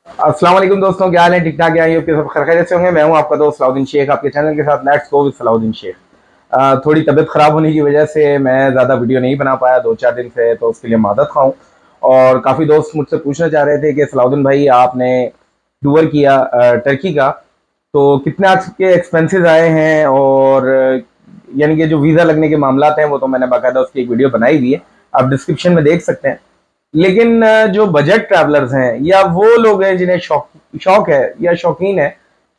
अस्सलाम वालेकुम दोस्तों, क्या हाल है? ठीक ठाक? यहाँ के सब खैरियत से होंगे। मैं हूँ आपका दोस्त सलाउद्दीन शेख, आपके चैनल के साथ let's go with Salauddin Shaikh. थोड़ी तबीयत ख़राब होने की वजह से मैं ज़्यादा वीडियो नहीं बना पाया 2-4 दिन से, तो उसके लिए मादत खाऊँ। और काफ़ी दोस्त मुझसे पूछना चाह रहे थे कि सलाउद्दीन भाई आपने टूर किया टर्की का, तो कितने आपके एक्सपेंसेस आए हैं, और यानी कि जो वीज़ा लगने के मामला हैं वो तो मैंने बाकायदा उसकी एक वीडियो बनाई हुई है, आप डिस्क्रिप्शन में देख सकते हैं। लेकिन जो बजट ट्रैवलर्स हैं या वो लोग हैं जिन्हें शौक शौक है या शौकीन है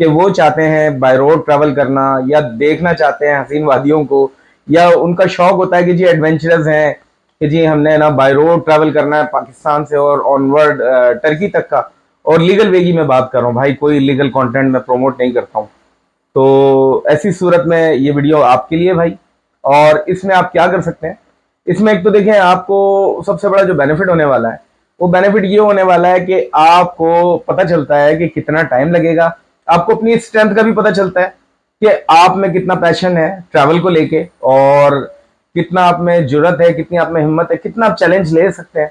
कि वो चाहते हैं बाय रोड ट्रैवल करना या देखना चाहते हैं हसीन वादियों को, या उनका शौक होता है कि जी एडवेंचरस हैं कि जी हमने ना बाय रोड ट्रैवल करना है पाकिस्तान से और ऑनवर्ड टर्की तक का। और लीगल वे की मैं बात कर रहा हूँ भाई, कोई लीगल कंटेंट मैं प्रमोट नहीं करता हूँ। तो ऐसी सूरत में ये वीडियो आपके लिए भाई। और इसमें आप क्या कर सकते हैं? इसमें एक तो देखें, आपको सबसे बड़ा जो बेनिफिट होने वाला है वो बेनिफिट ये होने वाला है कि आपको पता चलता है कि कितना टाइम लगेगा। आपको अपनी स्ट्रेंथ का भी पता चलता है कि आप में कितना पैशन है ट्रैवल को लेके, और कितना आप में जुर्रत है, कितनी आप में हिम्मत है, कितना आप चैलेंज ले सकते हैं,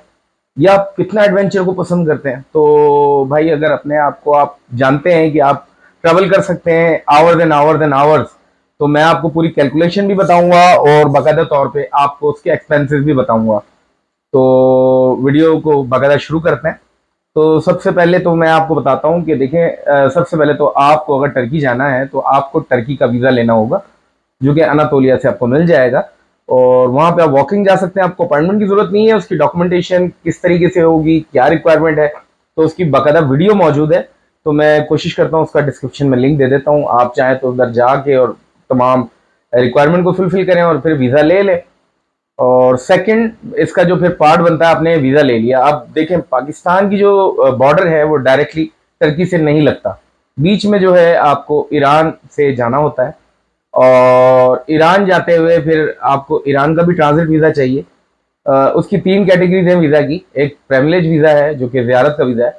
या आप कितना एडवेंचर को पसंद करते हैं। तो भाई अगर अपने आप को आप जानते हैं कि आप ट्रैवल कर सकते हैं आवर्स, तो मैं आपको पूरी कैलकुलेशन भी बताऊंगा और बाकायदा तौर पे आपको उसके एक्सपेंसेस भी बताऊंगा। तो वीडियो को बाकायदा शुरू करते हैं। तो सबसे पहले तो मैं आपको बताता हूँ कि देखें, सबसे पहले तो आपको अगर टर्की जाना है तो आपको टर्की का वीज़ा लेना होगा, जो कि अनातोलिया से आपको मिल जाएगा। और वहाँ पे आप वॉकिंग जा सकते हैं, आपको अपॉइंटमेंट की जरूरत नहीं है। उसकी डॉक्यूमेंटेशन किस तरीके से होगी, क्या रिक्वायरमेंट है, तो उसकी बाकायदा वीडियो मौजूद है। तो मैं कोशिश करता हूँ उसका डिस्क्रिप्शन में लिंक दे देता हूँ, आप चाहें तो उधर जाके और तमाम रिक्वायरमेंट को फुलफिल करें और फिर वीज़ा ले लें। और सेकंड इसका जो फिर पार्ट बनता है, आपने वीज़ा ले लिया, अब देखें पाकिस्तान की जो बॉर्डर है वो डायरेक्टली टर्की से नहीं लगता। बीच में जो है आपको ईरान से जाना होता है, और ईरान जाते हुए फिर आपको ईरान का भी ट्रांजिट वीज़ा चाहिए। उसकी 3 कैटेगरीज हैं वीज़ा की। एक प्रिविलेज वीज़ा है जो कि ज़ियारत का वीज़ा है।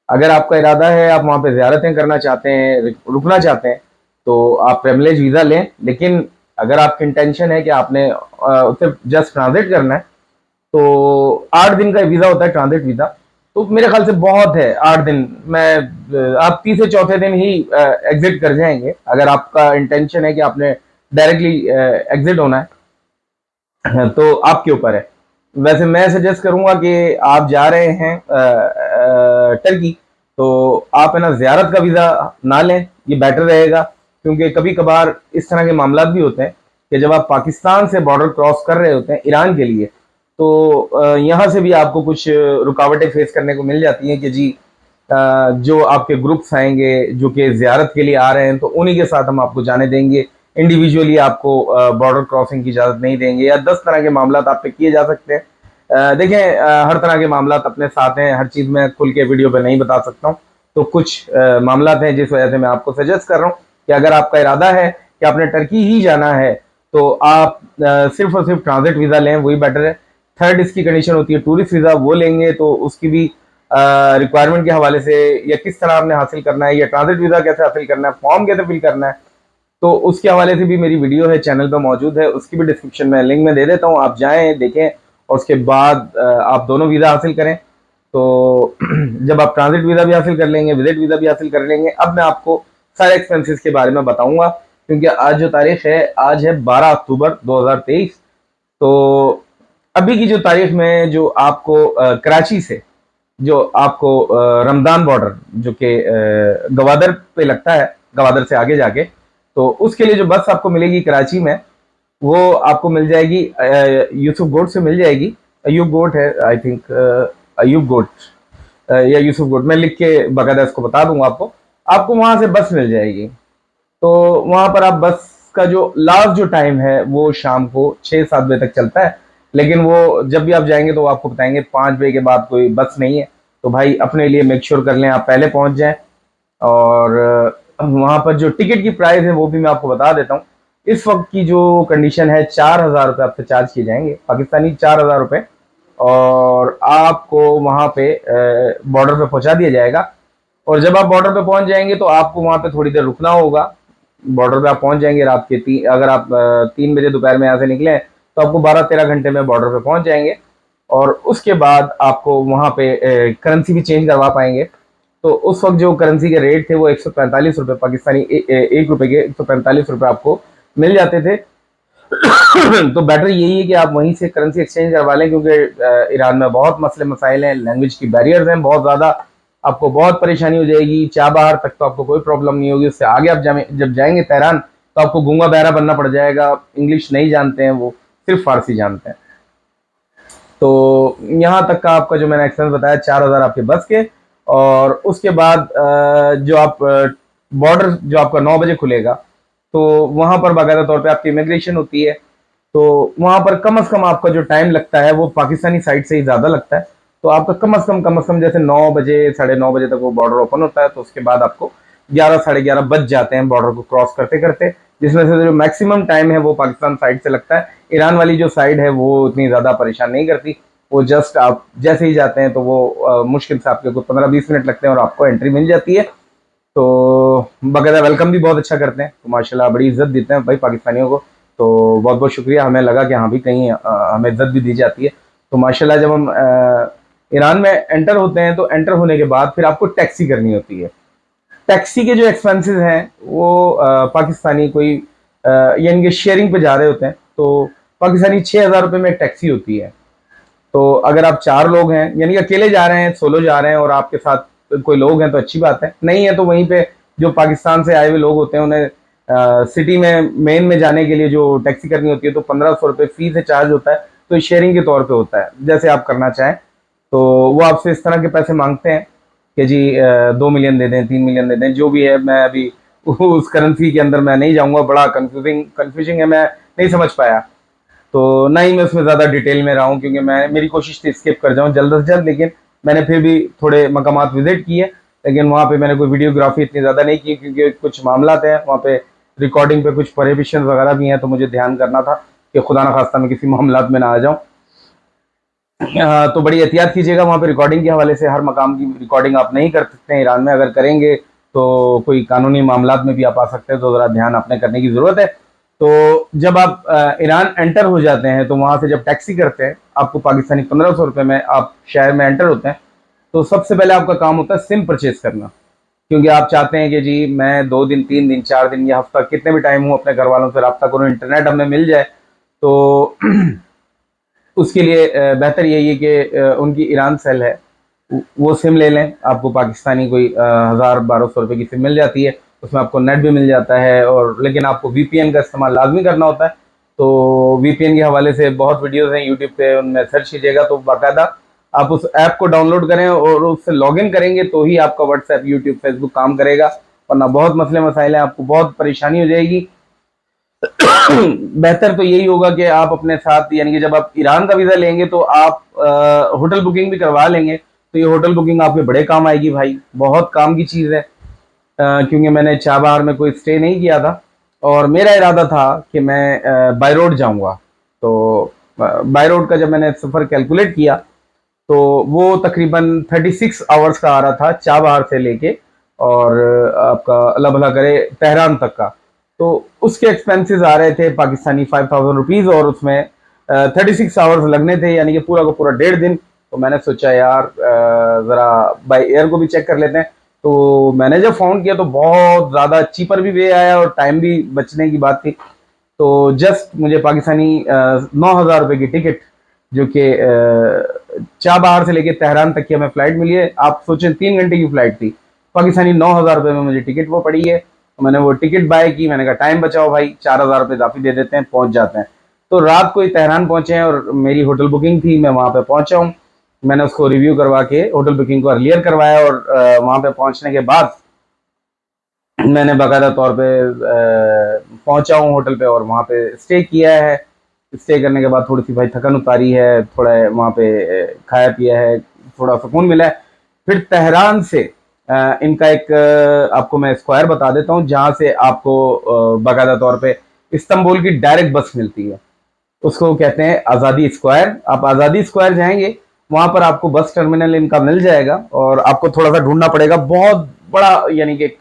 अगर आपका इरादा है आप वहाँ पे ज़ियारतें करना चाहते हैं, रुकना चाहते हैं, तो आप प्रिविलेज वीज़ा लें। लेकिन अगर आपकी इंटेंशन है कि आपने उसे जस्ट ट्रांजिट करना है, तो 8 दिन का वीज़ा होता है ट्रांजिट वीज़ा। तो मेरे ख्याल से बहुत है 8 दिन। मैं आप तीसरे चौथे दिन ही एग्जिट कर जाएंगे, अगर आपका इंटेंशन है कि आपने डायरेक्टली एग्जिट होना है तो आपके ऊपर है। वैसे मैं सजेस्ट करूंगा कि आप जा रहे हैं टर्की, तो आप है ना ज़ियारत का वीज़ा ना लें, ये बेटर रहेगा। क्योंकि कभी कभार इस तरह के मामला भी होते हैं कि जब आप पाकिस्तान से बॉर्डर क्रॉस कर रहे होते हैं ईरान के लिए, तो यहाँ से भी आपको कुछ रुकावटें फेस करने को मिल जाती हैं कि जी जो आपके ग्रुप्स आएंगे जो कि ज़ियारत के लिए आ रहे हैं, तो उन्हीं के साथ हम आपको जाने देंगे, इंडिविजुअली आपको बॉर्डर क्रॉसिंग की इजाज़त नहीं देंगे, या 10 तरह के मामला आप पे किए जा सकते हैं। देखें, हर तरह के मामला अपने साथ हैं, हर चीज़ में खुल के वीडियो पे नहीं बता सकता हूँ। तो कुछ मामला हैं जिस वजह से मैं आपको सजेस्ट कर रहा हूँ कि अगर आपका इरादा है कि आपने टर्की ही जाना है, तो आप सिर्फ और सिर्फ ट्रांजिट वीज़ा लें, वही बेटर है। थर्ड इसकी कंडीशन होती है टूरिस्ट वीज़ा, वो लेंगे तो उसकी भी रिक्वायरमेंट के हवाले से, या किस तरह आपने हासिल करना है, या ट्रांजिट वीज़ा कैसे हासिल करना है, फॉर्म कैसे फिल करना है, तो उसके हवाले से भी मेरी वीडियो है चैनल पे मौजूद है। उसकी भी डिस्क्रिप्शन में लिंक में दे देता हूँ, आप जाएं देखें और उसके बाद आप दोनों वीज़ा हासिल करें। तो जब आप ट्रांजिट वीज़ा भी हासिल कर लेंगे, विजिट वीज़ा भी हासिल कर लेंगे, अब मैं आपको सारे एक्सपेंसेस के बारे में बताऊंगा। क्योंकि आज जो तारीख है, आज है 12 अक्टूबर 2023। तो अभी की जो तारीख में जो आपको कराची से, जो आपको रमदान बॉर्डर जो कि गवादर पे लगता है, गवादर से आगे जाके, तो उसके लिए जो बस आपको मिलेगी कराची में, वो आपको मिल जाएगी यूसुफ गोट से मिल जाएगी। अयूब गोट है आई थिंक, अयूब गोट या यूसुफ गोट, मैं लिख के बाकायदा इसको बता दूंगा आपको। आपको वहां से बस मिल जाएगी। तो वहां पर आप बस का जो लास्ट जो टाइम है वो शाम को 6-7 बजे तक चलता है। लेकिन वो जब भी आप जाएंगे तो वो आपको बताएंगे 5 बजे के बाद कोई बस नहीं है। तो भाई अपने लिए मेक श्योर कर लें आप पहले पहुंच जाएं। और वहां पर जो टिकट की प्राइस है वो भी मैं आपको बता देता हूँ। इस वक्त की जो कंडीशन है, 4,000 रुपये आपसे चार्ज किए जाएंगे, पाकिस्तानी 4,000 रुपये। और आपको वहां पे बॉर्डर पे पहुंचा दिया जाएगा। और जब आप बॉर्डर पे पहुंच जाएंगे तो आपको वहां पे थोड़ी देर रुकना होगा। बॉर्डर पे आप पहुंच जाएंगे रात के अगर आप 3 बजे दोपहर में यहाँ से निकले तो आपको 12-13 घंटे में बॉर्डर पे पहुंच जाएंगे। और उसके बाद आपको वहां पे करेंसी भी चेंज करवा पाएंगे। तो उस वक्त जो करेंसी के रेट थे वो 145 रुपये पाकिस्तानी, 1 रुपये के 145 रुपये आपको मिल जाते थे। तो बेटर यही है कि आप वहीं से करेंसी एक्सचेंज करवा लें, क्योंकि ईरान में बहुत मसले मसाइल हैं, लैंग्वेज की बैरियर्स हैं बहुत ज़्यादा, आपको बहुत परेशानी हो जाएगी। चाबहार तक तो आपको कोई प्रॉब्लम नहीं होगी, उससे आगे आप जब जाएंगे तेहरान तो आपको गूंगा बहरा बनना पड़ जाएगा। इंग्लिश नहीं जानते हैं वो, सिर्फ फारसी जानते हैं। तो यहाँ तक का आपका जो मैंने एक्सपेंस बताया 4,000 आपके बस के। और उसके बाद जो आप बॉर्डर जो आपका 9 बजे खुलेगा, तो वहाँ पर बाकायदा तौर पे आपकी इमिग्रेशन होती है। तो वहाँ पर कम से कम आपका जो टाइम लगता है वो पाकिस्तानी साइड से ही ज़्यादा लगता है। तो आपका कम से कम जैसे 9 बजे 9:30 बजे तक वो बॉर्डर ओपन होता है, तो उसके बाद आपको 11 11:30 बज जाते हैं बॉर्डर को क्रॉस करते करते, जिसमें से जो मैक्सिमम टाइम है वो पाकिस्तान साइड से लगता है। ईरान वाली जो साइड है वो इतनी ज़्यादा परेशान नहीं करती, वो जस्ट आप जैसे ही जाते हैं तो वो मुश्किल से आपके को 15-20 मिनट लगते हैं और आपको एंट्री मिल जाती है। तो बाकायदा वेलकम भी बहुत अच्छा करते हैं, तो माशाल्लाह बड़ी इज्जत देते हैं भाई पाकिस्तानियों को। तो बहुत बहुत शुक्रिया, हमें लगा कि हाँ भी कहीं हमें इज्जत भी दी जाती है। तो माशाल्लाह जब हम ईरान में एंटर होते हैं तो एंटर होने के बाद फिर आपको टैक्सी करनी होती है। टैक्सी के जो एक्सपेंसेस हैं वो पाकिस्तानी कोई यानी कि शेयरिंग पे जा रहे होते हैं, तो पाकिस्तानी 6,000 रुपये में एक टैक्सी होती है। तो अगर आप 4 लोग हैं यानी कि अकेले जा रहे हैं, सोलो जा रहे हैं और आपके साथ कोई लोग हैं तो अच्छी बात है, नहीं है तो वहीं पे जो पाकिस्तान से आए हुए लोग होते हैं उन्हें सिटी में मेन में जाने के लिए जो टैक्सी करनी होती है तो 1,500 रुपये फीस है, चार्ज होता है। तो शेयरिंग के तौर पे होता है, जैसे आप करना चाहें। तो वो आपसे इस तरह के पैसे मांगते हैं कि जी 2 मिलियन दे दें, 3 मिलियन दे दें, जो भी है। मैं अभी उस करेंसी के अंदर मैं नहीं जाऊंगा, बड़ा कंफ्यूजिंग है, मैं नहीं समझ पाया। तो ना ही मैं उसमें ज़्यादा डिटेल में रहा हूँ, क्योंकि मैं मेरी कोशिश थी स्किप कर जाऊँ जल्द से जल्द, लेकिन मैंने फिर भी थोड़े मकामात विजिट किए, लेकिन वहाँ पे मैंने कोई वीडियोग्राफी इतनी ज़्यादा नहीं की, क्योंकि कुछ मामलात हैं वहाँ पे, रिकॉर्डिंग पे कुछ प्रोहिबिशन वगैरह भी हैं, तो मुझे ध्यान करना था कि खुदा न खास्ता मैं किसी मामलात में ना आ जाऊँ। तो बड़ी एहतियात कीजिएगा वहाँ पे रिकॉर्डिंग के हवाले से, हर मकाम की रिकॉर्डिंग आप नहीं कर सकते हैं ईरान में, अगर करेंगे तो कोई कानूनी मामलात में भी आप आ सकते हैं, तो ज़रा ध्यान अपने करने की ज़रूरत है। तो जब आप ईरान एंटर हो जाते हैं तो वहाँ से जब टैक्सी करते हैं आपको पाकिस्तानी 1,500 रुपये में आप शहर में एंटर होते हैं, तो सबसे पहले आपका काम होता है सिम परचेज करना, क्योंकि आप चाहते हैं कि जी मैं 2 दिन 3 दिन 4 दिन या हफ्ता कितने भी टाइम हूँ अपने घर वालों से रब्ता करूँ, इंटरनेट हमें मिल जाए। तो उसके लिए बेहतर यही है कि उनकी ईरान सेल है, वो सिम ले लें। आपको पाकिस्तानी कोई 1,000-1,200 रुपये की सिम मिल जाती है, उसमें आपको नेट भी मिल जाता है, और लेकिन आपको वीपीएन का इस्तेमाल लाजमी करना होता है। तो वीपीएन के हवाले से बहुत वीडियोज़ हैं यूट्यूब पे, उनमें सर्च कीजिएगा तो बाकायदा आप उस ऐप को डाउनलोड करें और उससे लॉगिन करेंगे तो ही आपका व्हाट्सएप, यूट्यूब, फेसबुक काम करेगा, वरना बहुत मसले मसाइल हैं, आपको बहुत परेशानी हो जाएगी। बेहतर तो यही होगा कि आप अपने साथ यानी कि जब आप ईरान का वीज़ा लेंगे तो आप होटल बुकिंग भी करवा लेंगे, तो ये होटल बुकिंग आपके बड़े काम आएगी भाई, बहुत काम की चीज़ है। क्योंकि मैंने चाबहार में कोई स्टे नहीं किया था और मेरा इरादा था कि मैं बाय रोड जाऊँगा। तो बाय रोड का जब मैंने सफ़र कैलकुलेट किया तो वो तकरीबन 36 आवर्स का आ रहा था चाबहार से लेके, और आपका अल्लाह भला करे तेहरान तक का। तो उसके एक्सपेंसेस आ रहे थे पाकिस्तानी 5,000 रुपीज़, और उसमें 36 आवर्स लगने थे, यानी कि पूरा का पूरा 1.5 दिन। तो मैंने सोचा यार ज़रा बाई एयर को भी चेक कर लेते हैं। तो मैंने जब फ़ोन किया तो बहुत ज़्यादा चीपर भी वे आया और टाइम भी बचने की बात थी। तो जस्ट मुझे पाकिस्तानी 9,000 रुपये की टिकट, जो कि चाबहार से लेके तेहरान तक की हमें फ़्लाइट मिली है, आप सोचें 3 घंटे की फ़्लाइट थी, पाकिस्तानी 9,000 रुपये में मुझे टिकट वो पड़ी है। तो मैंने वो टिकट बाय की, मैंने कहा टाइम बचाओ भाई, 4,000 रुपये इजाफी दे देते हैं, पहुंच जाते हैं। तो रात को ही तेहरान पहुंचे हैं और मेरी होटल बुकिंग थी, मैं वहाँ पे पहुंचा हूँ। मैंने उसको रिव्यू करवा के होटल बुकिंग को अर्लियर करवाया, और वहाँ पे पहुंचने के बाद मैंने बाकायदा तौर पे पहुंचा हूँ होटल पे और वहाँ पे स्टे किया है। स्टे करने के बाद थोड़ी सी भाई थकन उतारी है, थोड़ा वहाँ पे खाया पिया है, थोड़ा सुकून मिला है। फिर तेहरान से इनका एक आपको मैं स्क्वायर बता देता हूँ, जहाँ से आपको बाकायदा तौर पे इस्तांबुल की डायरेक्ट बस मिलती है, उसको कहते हैं आज़ादी स्क्वायर। आप आज़ादी स्क्वायर जाएंगे, वहाँ पर आपको बस टर्मिनल इनका मिल जाएगा, और आपको थोड़ा सा ढूंढना पड़ेगा। बहुत बड़ा यानी कि एक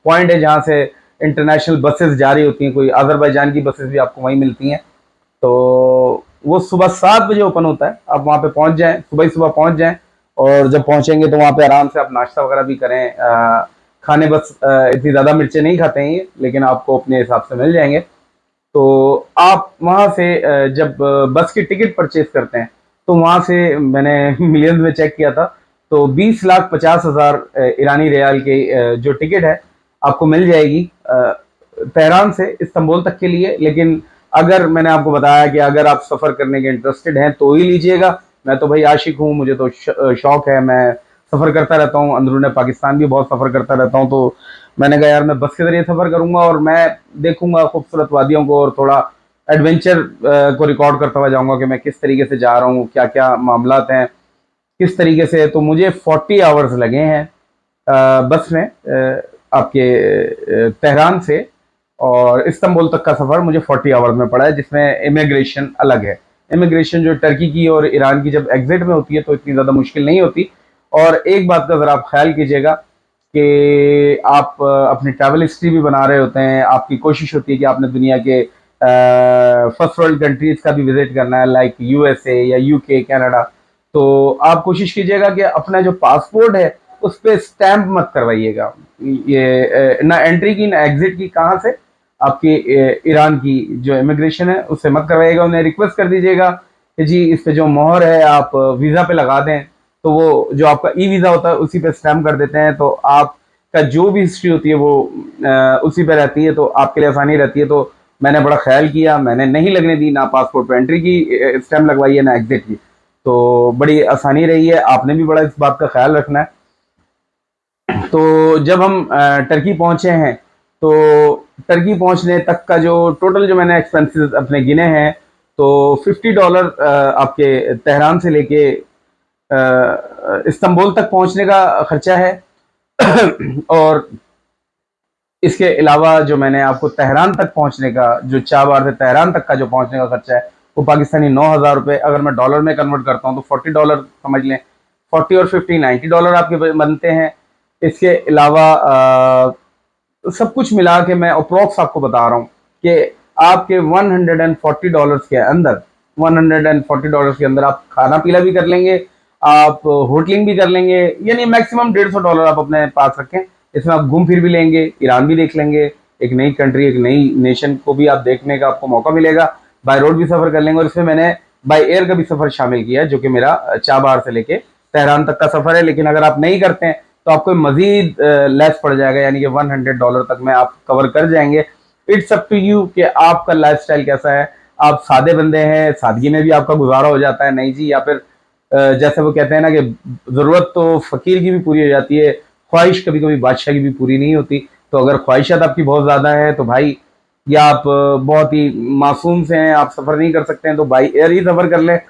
पॉइंट है जहाँ से इंटरनेशनल बसेस जा रही होती हैं, कोई अजरबैजान की बसेस भी आपको वहीं मिलती हैं। तो वो सुबह 7 बजे ओपन होता है, आप वहाँ पे पहुँच जाएँ, सुबह ही सुबह पहुँच जाएँ, और जब पहुंचेंगे तो वहाँ पे आराम से आप नाश्ता वगैरह भी करें। खाने बस इतनी ज़्यादा मिर्चें नहीं खाते हैं ये, लेकिन आपको अपने हिसाब से मिल जाएंगे। तो आप वहाँ से जब बस की टिकट परचेज करते हैं तो वहाँ से मैंने मिलियंस में चेक किया था, तो 20,50,000 ईरानी रियाल के जो टिकट है आपको मिल जाएगी तेहरान से इस्तांबुल तक के लिए। लेकिन अगर मैंने आपको बताया कि अगर आप सफ़र करने के इंटरेस्टेड हैं तो ही लीजिएगा। मैं तो भाई आशिक हूँ, मुझे तो शौक है, मैं सफ़र करता रहता हूँ, अंदरूनी पाकिस्तान भी बहुत सफ़र करता रहता हूँ। तो मैंने कहा यार मैं बस के ज़रिए सफ़र करूँगा और मैं देखूँगा खूबसूरत वादियों को और थोड़ा एडवेंचर को रिकॉर्ड करता हुआ जाऊँगा कि मैं किस तरीके से जा रहा हूँ, क्या क्या मामलात हैं, किस तरीके से। तो मुझे 40 आवर्स लगे हैं बस में आपके तेहरान से और इस्तांबुल तक का सफ़र मुझे 40 आवर्स में पड़ा है, जिसमें इमिग्रेशन अलग है। इमिग्रेशन जो टर्की की और ईरान की जब एग्जिट में होती है तो इतनी ज़्यादा मुश्किल नहीं होती। और एक बात का ज़रा आप ख्याल कीजिएगा कि आप अपनी ट्रैवल हिस्ट्री भी बना रहे होते हैं, आपकी कोशिश होती है कि आपने दुनिया के फर्स्ट वर्ल्ड कंट्रीज़ का भी विजिट करना है, लाइक यूएसए या यूके, कनाडा। तो आप कोशिश कीजिएगा कि अपना जो पासपोर्ट है उस पर स्टैंप मत करवाइएगा, ये ना एंट्री की ना एग्जिट की, कहाँ से आपकी ईरान की जो इमिग्रेशन है उससे मत करवाइएगा। उन्हें रिक्वेस्ट कर दीजिएगा कि जी इस पे जो मोहर है आप वीज़ा पे लगा दें, तो वो जो आपका ई वीज़ा होता है उसी पे स्टैम्प कर देते हैं, तो आपका जो भी हिस्ट्री होती है वो उसी पे रहती है, तो आपके लिए आसानी रहती है। तो मैंने बड़ा ख्याल किया, मैंने नहीं लगने दी, ना पासपोर्ट पे एंट्री की स्टैम्प लगवाई है ना एग्जिट की, तो बड़ी आसानी रही है। आपने भी बड़ा इस बात का ख्याल रखना है। तो जब हम टर्की पहुंचे हैं तो टर्की पहुंचने तक का जो टोटल जो मैंने एक्सपेंसेस अपने गिने हैं, तो $50 आपके तेहरान से लेके इस्तांबुल तक पहुंचने का खर्चा है। और इसके अलावा जो मैंने आपको तेहरान तक पहुंचने का, जो 4 बार से तेहरान तक का जो पहुंचने का खर्चा है वो पाकिस्तानी 9,000 रुपये, अगर मैं डॉलर में कन्वर्ट करता हूँ तो $40 समझ लें। 40 और 50 $90 आपके बनते हैं। इसके अलावा सब कुछ मिला के मैं अप्रोक्स आपको बता रहा हूँ कि आपके $140 के अंदर, $140 के अंदर आप खाना पीना भी कर लेंगे, आप होटलिंग भी कर लेंगे, यानी मैक्सिमम $150 आप अपने पास रखें। इसमें आप घूम फिर भी लेंगे, ईरान भी देख लेंगे, एक नई कंट्री, एक नई नेशन को भी आप देखने का आपको मौका मिलेगा। बाय रोड भी सफ़र कर लेंगे और इसमें मैंने बाय एयर का भी सफ़र शामिल किया है, जो कि मेरा चाबार से लेके तेहरान तक का सफ़र है। लेकिन अगर आप नहीं करते हैं तो आपको मजीद लेस पड़ जाएगा, यानी कि $100 तक में आप कवर कर जाएंगे। इट्स अप टू यू कि आपका लाइफस्टाइल कैसा है। आप सादे बंदे हैं, सादगी में भी आपका गुजारा हो जाता है, नहीं जी, या फिर जैसे वो कहते हैं ना कि ज़रूरत तो फ़कीर की भी पूरी हो जाती है, ख्वाहिश कभी कभी बादशाह की भी पूरी नहीं होती। तो अगर ख्वाहिशात आपकी बहुत ज़्यादा है तो भाई, या आप बहुत ही मासूम से हैं, आप सफ़र नहीं कर सकते हैं, तो बाई एयर ही सफ़र कर लें।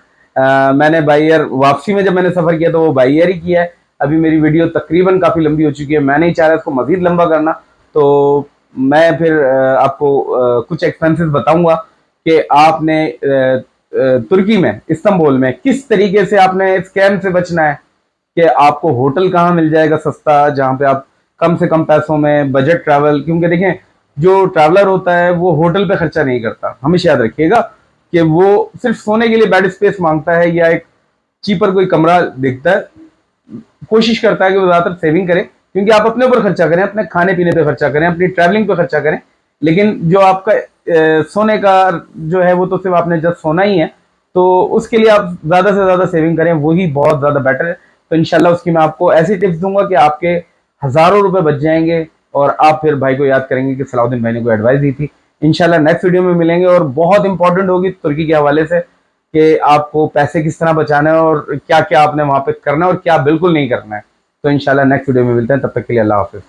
मैंने बाई एयर वापसी में जब मैंने सफ़र किया तो वो बाई एयर ही किया है। अभी मेरी वीडियो तकरीबन काफ़ी लंबी हो चुकी है, मैं नहीं चाह रहा इसको मज़ीद लंबा करना, तो मैं फिर आपको कुछ एक्सपेंसेस बताऊंगा कि आपने तुर्की में, इस्तांबुल में किस तरीके से आपने स्कैम से बचना है, कि आपको होटल कहाँ मिल जाएगा सस्ता, जहाँ पे आप कम से कम पैसों में बजट ट्रैवल। क्योंकि देखें, जो ट्रैवलर होता है वो होटल पे खर्चा नहीं करता, हमेशा याद रखिएगा कि वो सिर्फ सोने के लिए बेड स्पेस मांगता है या एक चीपर कोई कमरा देखता है। कोशिश करता है कि वो ज़्यादातर सेविंग करें, क्योंकि आप अपने ऊपर खर्चा करें, अपने खाने पीने पे खर्चा करें, अपनी ट्रैवलिंग पे खर्चा करें, लेकिन जो आपका सोने का जो है वो तो सिर्फ आपने जब सोना ही है, तो उसके लिए आप ज़्यादा से ज़्यादा सेविंग करें, वही बहुत ज़्यादा बेटर है। तो इंशाल्लाह उसकी मैं आपको ऐसी टिप्स दूंगा कि आपके हज़ारों रुपए बच जाएंगे और आप फिर भाई को याद करेंगे कि सलाउद्दीन भाई ने कोई एडवाइस दी थी। इंशाल्लाह नेक्स्ट वीडियो में मिलेंगे और बहुत इंपॉर्टेंट होगी तुर्की के हवाले से कि आपको पैसे किस तरह बचाना है और क्या क्या आपने वहां पे करना है और क्या बिल्कुल नहीं करना है। तो इंशाल्लाह नेक्स्ट वीडियो में मिलते हैं, तब तक के लिए अल्लाह हाफिज़।